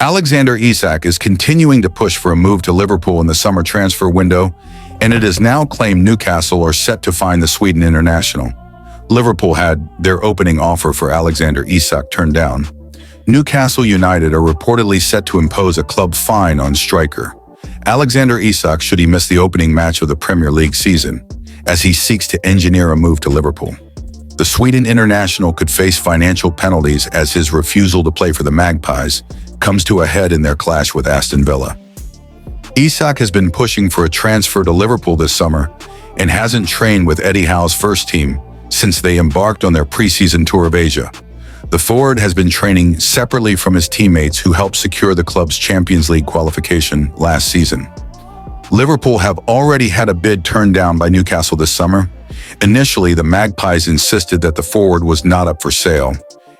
Aleksandar Isach is continuing to push for a move to Liverpool in the summer transfer window, and it is now claimed Newcastle are set to find the Sweden international. Liverpool had their opening offer for Aleksandar Isach turned down. Newcastle United are reportedly set to impose a club fine on striker Aleksandar Isach should he miss the opening match of the Premier League season, as he seeks to engineer a move to Liverpool. The Sweden international could face financial penalties as his refusal to play for the Magpies comes to a head in their clash with Aston Villa. Isak has been pushing for a transfer to Liverpool this summer and hasn't trained with Eddie Howe's first team since they embarked on their preseason tour of Asia. The forward has been training separately from his teammates who helped secure the club's Champions League qualification last season. Liverpool have already had a bid turned down by Newcastle this summer. Initially, the Magpies insisted that the forward was not up for sale,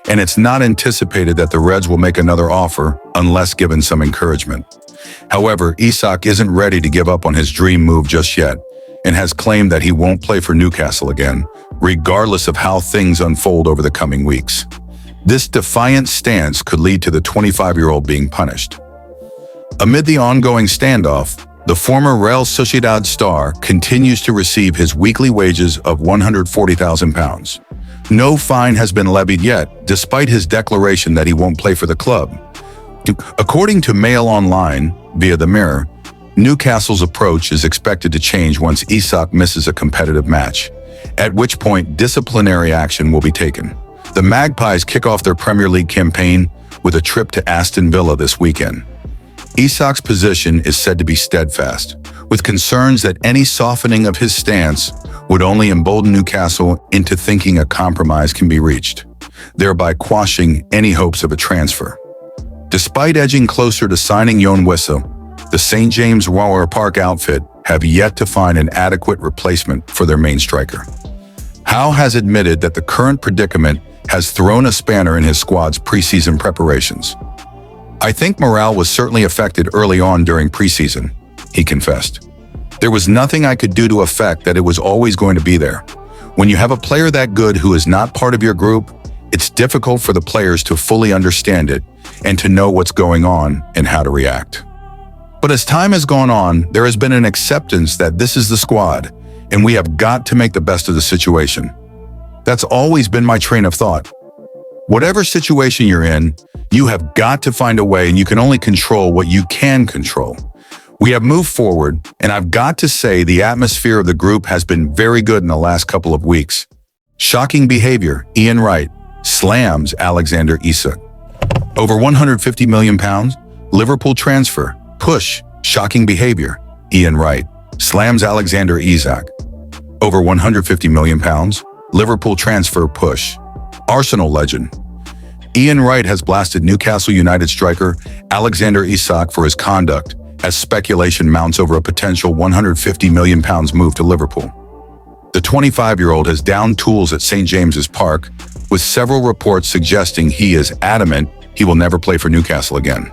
and it's not anticipated that the Reds will make another offer unless given some encouragement. However, Isak isn't ready to give up on his dream move just yet, and has claimed that he won't play for Newcastle again, regardless of how things unfold over the coming weeks. This defiant stance could lead to the 25-year-old being punished. Amid the ongoing standoff, the former Real Sociedad star continues to receive his weekly wages of £140,000. No fine has been levied yet, despite his declaration that he won't play for the club. According to Mail Online, via the Mirror, Newcastle's approach is expected to change once Isak misses a competitive match, at which point disciplinary action will be taken. The Magpies kick off their Premier League campaign with a trip to Aston Villa this weekend. Isak's position is said to be steadfast, with concerns that any softening of his stance would only embolden Newcastle into thinking a compromise can be reached, thereby quashing any hopes of a transfer. Despite edging closer to signing Yoane Wissa, the St. James Rower Park outfit have yet to find an adequate replacement for their main striker. Howe has admitted that the current predicament has thrown a spanner in his squad's preseason preparations. "I think morale was certainly affected early on during preseason," he confessed. "There was nothing I could do to affect that it was always going to be there. When you have a player that good who is not part of your group, it's difficult for the players to fully understand it and to know what's going on and how to react. But as time has gone on, there has been an acceptance that this is the squad, and we have got to make the best of the situation. That's always been my train of thought. Whatever situation you're in, you have got to find a way, and you can only control what you can control. We have moved forward, and I've got to say the atmosphere of the group has been very good in the last couple of weeks." Shocking behavior. Ian Wright slams Aleksandar Isach. Over £150 million. Liverpool transfer. Push. Shocking behavior. Ian Wright slams Aleksandar Isach. Over £150 million. Liverpool transfer push. Arsenal legend. Ian Wright has blasted Newcastle United striker Aleksandar Isach for his conduct as speculation mounts over a potential £150 million move to Liverpool. The 25-year-old has downed tools at St. James's Park, with several reports suggesting he is adamant he will never play for Newcastle again.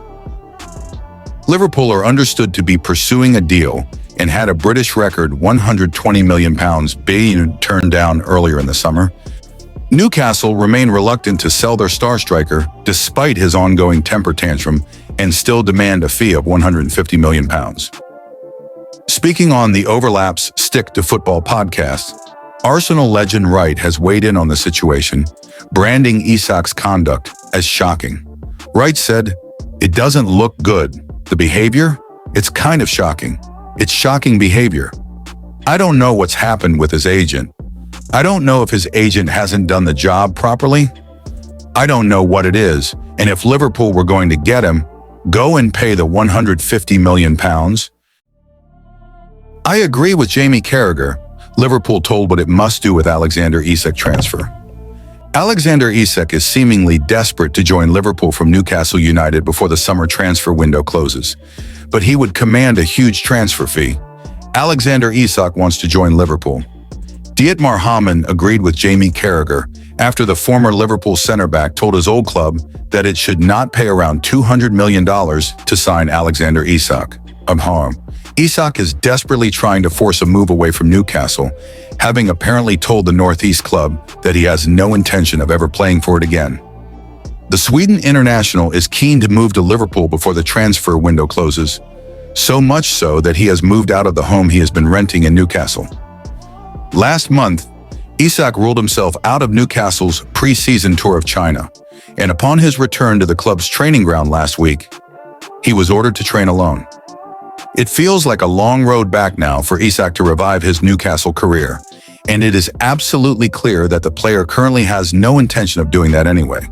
Liverpool are understood to be pursuing a deal and had a British record £120 million being turned down earlier in the summer. Newcastle remain reluctant to sell their star striker despite his ongoing temper tantrum and still demand a fee of £150 million. Speaking on the Overlaps Stick to Football podcast, Arsenal legend Wright has weighed in on the situation, branding Isak's conduct as shocking. Wright said, "It doesn't look good. The behavior? It's kind of shocking. It's shocking behavior. I don't know what's happened with his agent. I don't know if his agent hasn't done the job properly. I don't know what it is, and if Liverpool were going to get him, go and pay the £150 million. I agree with Jamie Carragher. Liverpool told what it must do with Aleksandar Isak transfer. Aleksandar Isach is seemingly desperate to join Liverpool from Newcastle United before the summer transfer window closes, but he would command a huge transfer fee. Aleksandar Isach wants to join Liverpool. Dietmar Hamann agreed with Jamie Carragher after the former Liverpool centre-back told his old club that it should not pay around $200 million to sign Aleksandar Isach. Isak is desperately trying to force a move away from Newcastle, having apparently told the Northeast club that he has no intention of ever playing for it again. The Sweden international is keen to move to Liverpool before the transfer window closes, so much so that he has moved out of the home he has been renting in Newcastle. Last month, Isak ruled himself out of Newcastle's pre-season tour of China, and upon his return to the club's training ground last week, he was ordered to train alone. It feels like a long road back now for Isak to revive his Newcastle career, and it is absolutely clear that the player currently has no intention of doing that anyway.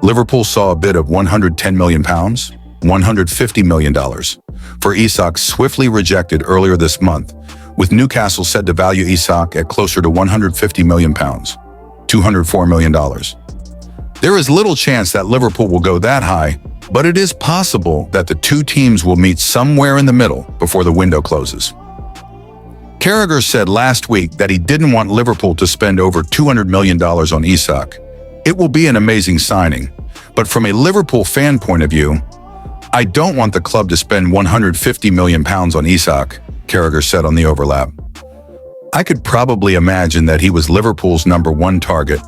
Liverpool saw a bid of £110 million, $150 million, for Isak swiftly rejected earlier this month, with Newcastle said to value Isak at closer to £150 million, $204 million. There is little chance that Liverpool will go that high, but it is possible that the two teams will meet somewhere in the middle before the window closes. Carragher said last week that he didn't want Liverpool to spend over $200 million on Isak. It will be an amazing signing, but from a Liverpool fan point of view, I don't want the club to spend £150 million on Isak, Carragher said on the overlap. I could probably imagine that he was Liverpool's #1 target,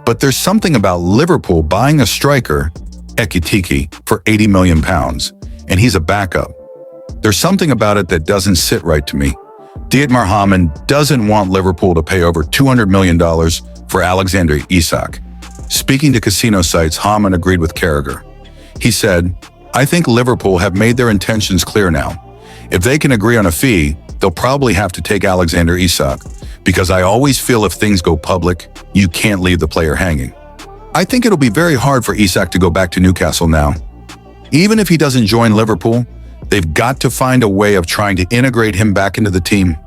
but there's something about Liverpool buying a striker, Ekitike, for £80 million, and he's a backup. There's something about it that doesn't sit right to me. Dietmar Hamann doesn't want Liverpool to pay over $200 million for Aleksandar Isach. Speaking to casino sites, Hamann agreed with Carragher. He said, "I think Liverpool have made their intentions clear now. If they can agree on a fee, they'll probably have to take Aleksandar Isach, because I always feel if things go public, you can't leave the player hanging. I think it'll be very hard for Isak to go back to Newcastle now. Even if he doesn't join Liverpool, they've got to find a way of trying to integrate him back into the team.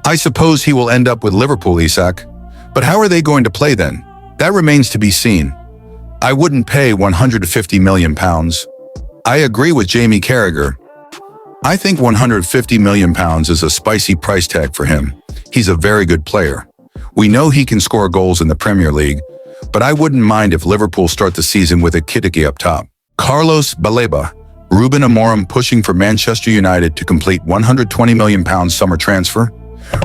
I suppose he will end up with Liverpool, Isak, but how are they going to play then? That remains to be seen. I wouldn't pay £150 million. I agree with Jamie Carragher. I think £150 million is a spicy price tag for him. He's a very good player. We know he can score goals in the Premier League, but I wouldn't mind if Liverpool start the season with Ekitike up top. Carlos Balaba, Ruben Amorim pushing for Manchester United to complete £120 million summer transfer.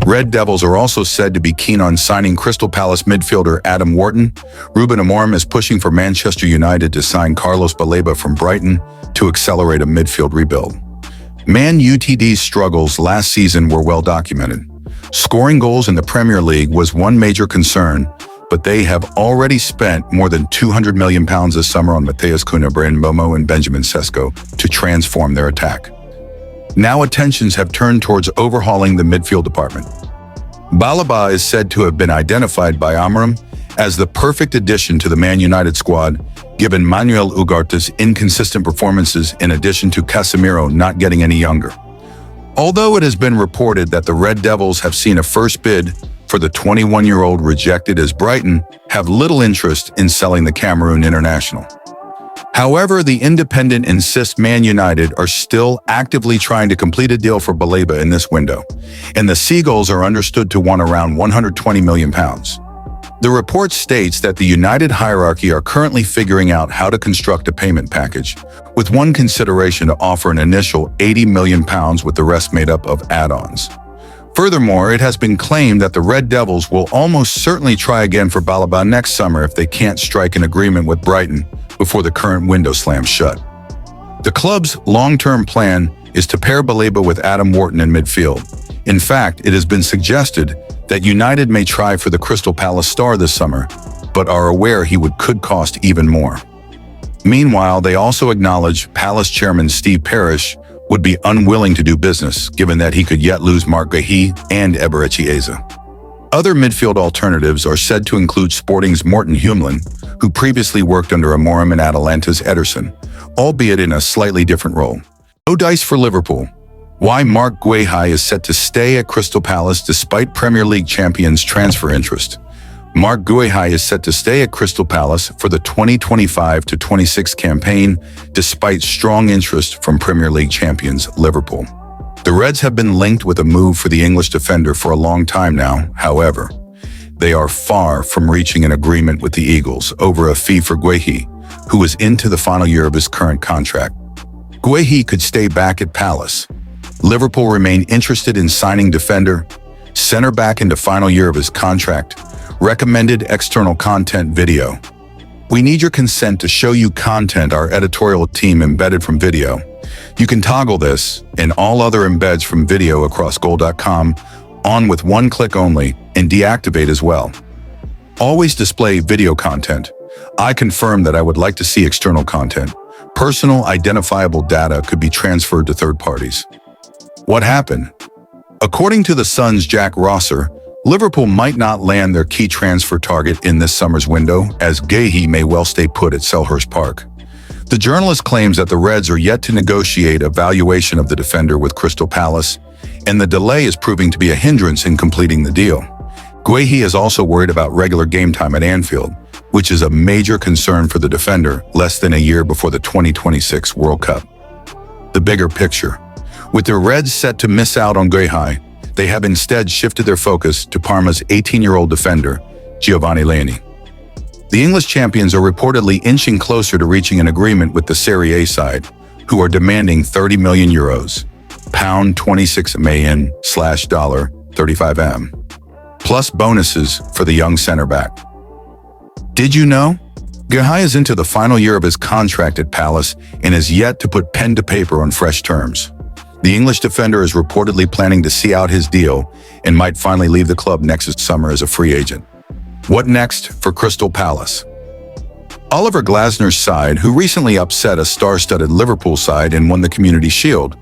Red Devils are also said to be keen on signing Crystal Palace midfielder Adam Wharton. Ruben Amorim is pushing for Manchester United to sign Carlos Balaba from Brighton to accelerate a midfield rebuild. Man Utd's struggles last season were well documented. Scoring goals in the Premier League was one major concern, but they have already spent more than £200 million this summer on Matheus Cunha, Mbeumo, and Benjamin Sesko to transform their attack. Now attentions have turned towards overhauling the midfield department. Balaba is said to have been identified by Amorim as the perfect addition to the Man United squad, given Manuel Ugarte's inconsistent performances in addition to Casemiro not getting any younger. Although it has been reported that the Red Devils have seen a first bid for the 21-year-old rejected, as Brighton have little interest in selling the Cameroon international. However, the Independent insists Man United are still actively trying to complete a deal for Balaba in this window, and the Seagulls are understood to want around £120 million. The report states that the United hierarchy are currently figuring out how to construct a payment package, with one consideration to offer an initial £80 million with the rest made up of add-ons. Furthermore, it has been claimed that the Red Devils will almost certainly try again for Balaba next summer if they can't strike an agreement with Brighton before the current window slams shut. The club's long-term plan is to pair Balaba with Adam Wharton in midfield. In fact, it has been suggested that United may try for the Crystal Palace star this summer, but are aware he could cost even more. Meanwhile, they also acknowledge Palace chairman Steve Parish would be unwilling to do business, given that he could yet lose Marc Guéhi and Eberechi Eze. Other midfield alternatives are said to include Sporting's Morten Humlin, who previously worked under Amorim, and Atalanta's Ederson, albeit in a slightly different role. No dice for Liverpool. Why Marc Guéhi is set to stay at Crystal Palace despite Premier League champions' transfer interest. Marc Guéhi is set to stay at Crystal Palace for the 2025-26 campaign, despite strong interest from Premier League champions Liverpool. The Reds have been linked with a move for the English defender for a long time now. However, they are far from reaching an agreement with the Eagles over a fee for Guéhi, who is into the final year of his current contract. Guéhi could stay back at Palace. Liverpool remain interested in signing defender, centre-back into final year of his contract. Recommended external content video. We need your consent to show you content our editorial team embedded from video. You can toggle this and all other embeds from video across goal.com on with one click only and deactivate as well. Always display video content. I confirm that I would like to see external content. Personal identifiable data could be transferred to third parties. What happened? According to The Sun's Jack Rosser, Liverpool might not land their key transfer target in this summer's window, as Guehi may well stay put at Selhurst Park. The journalist claims that the Reds are yet to negotiate a valuation of the defender with Crystal Palace, and the delay is proving to be a hindrance in completing the deal. Guehi is also worried about regular game time at Anfield, which is a major concern for the defender less than a year before the 2026 World Cup. The bigger picture. With the Reds set to miss out on Guehi, they have instead shifted their focus to Parma's 18-year-old defender, Giovanni Leoni. The English champions are reportedly inching closer to reaching an agreement with the Serie A side, who are demanding 30 million euros, pound 26 million / $35M, plus bonuses for the young center-back. Did you know? Guehi is into the final year of his contract at Palace and is yet to put pen to paper on fresh terms. The English defender is reportedly planning to see out his deal and might finally leave the club next summer as a free agent. What next for Crystal Palace? Oliver Glasner's side, who recently upset a star-studded Liverpool side and won the Community Shield,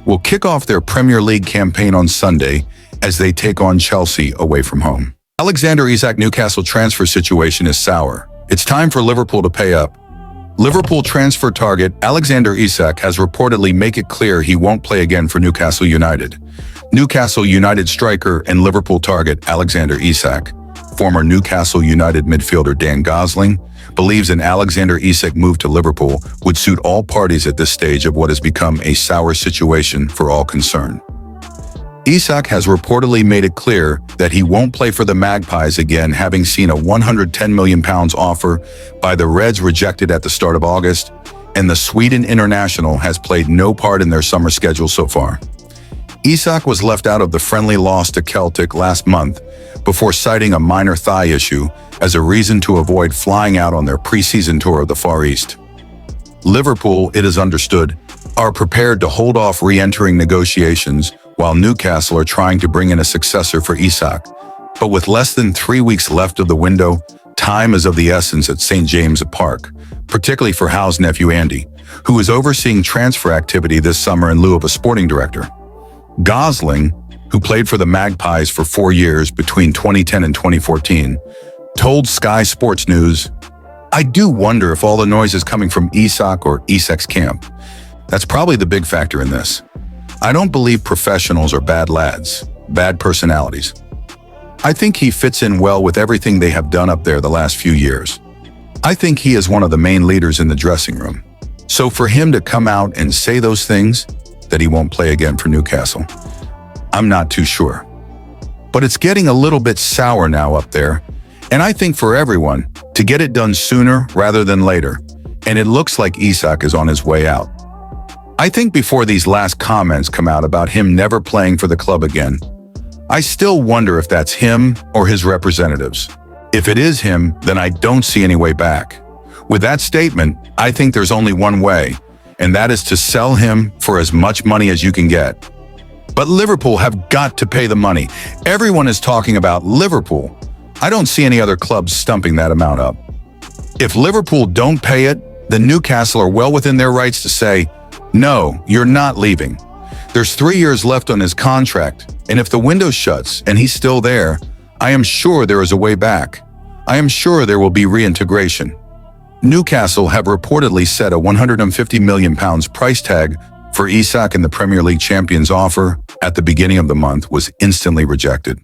will kick off their Premier League campaign on Sunday as they take on Chelsea away from home. Aleksandar Isach Newcastle transfer situation is sour. It's time for Liverpool to pay up. Liverpool transfer target Aleksandar Isach has reportedly made it clear he won't play again for Newcastle United. Newcastle United striker and Liverpool target Aleksandar Isach, former Newcastle United midfielder Dan Gosling, believes an Aleksandar Isach move to Liverpool would suit all parties at this stage of what has become a sour situation for all concerned. Isak has reportedly made it clear that he won't play for the Magpies again, having seen a £110 million offer by the Reds rejected at the start of August, and the Sweden international has played no part in their summer schedule so far. Isak was left out of the friendly loss to Celtic last month before citing a minor thigh issue as a reason to avoid flying out on their preseason tour of the Far East. Liverpool, it is understood, are prepared to hold off re-entering negotiations while Newcastle are trying to bring in a successor for Isak. But with less than 3 weeks left of the window, time is of the essence at St. James's Park, particularly for Howe's nephew Andy, who is overseeing transfer activity this summer in lieu of a sporting director. Gosling, who played for the Magpies for 4 years between 2010 and 2014, told Sky Sports News, "I do wonder if all the noise is coming from Isak or Isak's camp. That's probably the big factor in this. I don't believe professionals are bad lads, bad personalities. I think he fits in well with everything they have done up there the last few years. I think he is one of the main leaders in the dressing room. So for him to come out and say those things, that he won't play again for Newcastle, I'm not too sure. But it's getting a little bit sour now up there, and I think for everyone, to get it done sooner rather than later, and it looks like Isak is on his way out. I think before these last comments come out about him never playing for the club again, I still wonder if that's him or his representatives. If it is him, then I don't see any way back. With that statement, I think there's only one way, and that is to sell him for as much money as you can get. But Liverpool have got to pay the money. Everyone is talking about Liverpool. I don't see any other clubs stumping that amount up. If Liverpool don't pay it, then Newcastle are well within their rights to say, "No, you're not leaving." There's 3 years left on his contract, and if the window shuts and he's still there, I am sure there is a way back. I am sure there will be reintegration. Newcastle have reportedly set a £150 million price tag for Isak, and the Premier League champions offer at the beginning of the month was instantly rejected.